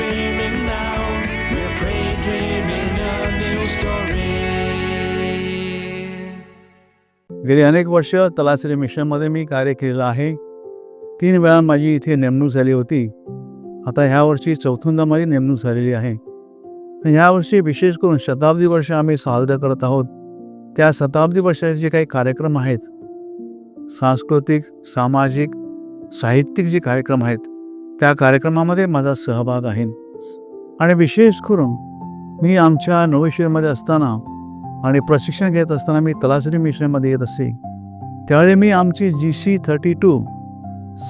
dreaming now. We're dreaming a new story. गेली अनेक वर्ष तलासरी मिशनमध्ये मी कार्य केलेलं आहे. 3 वेळा माझी इथे नेमणूक झाली होती. आता ह्या वर्षी चौथ्यांदा माझी नेमणूक झालेली आहे. ह्या वर्षी विशेष करून शताब्दी वर्ष आम्ही साजरं करत आहोत. त्या शताब्दी वर्षाचे जे काही कार्यक्रम आहेत, सांस्कृतिक, सामाजिक, साहित्यिक जे कार्यक्रम आहेत, त्या कार्यक्रमामध्ये माझा सहभाग आहे. आणि विशेष करून मी आमच्या नवशिरमध्ये असताना आणि प्रशिक्षण घेत असताना मी तलासरी मिशनमध्ये येत असे. त्यावेळी मी आमची GC32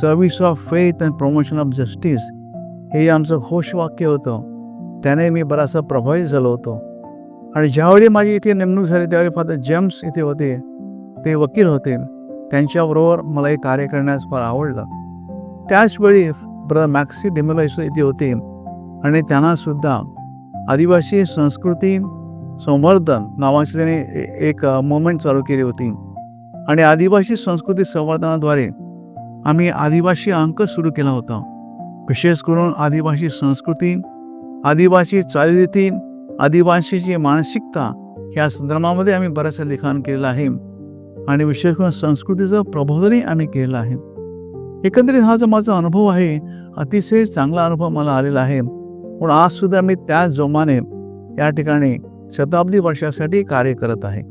service of faith and promotion of justice हे आमचं घोषवाक्य होतं. त्याने मी बराचसा प्रभावित झालो होतो. आणि ज्यावेळी माझी इथे नेमणूक झाली त्यावेळी फादर जेम्स इथे होते. ते वकील होते. त्यांच्याबरोबर मला हे कार्य करण्यास फार आवडलं. त्याचवेळी ब्रदर मॅक्सी डिमेलाइस इथे होते आणि त्यांनासुद्धा आदिवासी संस्कृती संवर्धन नावाची त्यांनी एक मोमेंट चालू केली होती. आणि आदिवासी संस्कृती संवर्धनाद्वारे आम्ही आदिवासी अंक सुरू केला होता. विशेष करून आदिवासी संस्कृती, आदिवासी चालीरीती, आदिवासीची मानसिकता ह्या संदर्भामध्ये आम्ही बरंचसं लिखाण केलेलं आहे. आणि विशेष करून संस्कृतीचं प्रबोधनही आम्ही केलेलं आहे. एकंदरीत हा जो माझा अनुभव आहे, अतिशय चांगला अनुभव मला आलेला आहे. पण आजसुद्धा मी त्याच जोमाने या ठिकाणी शताब्दी वर्षासाठी कार्य करत आहे.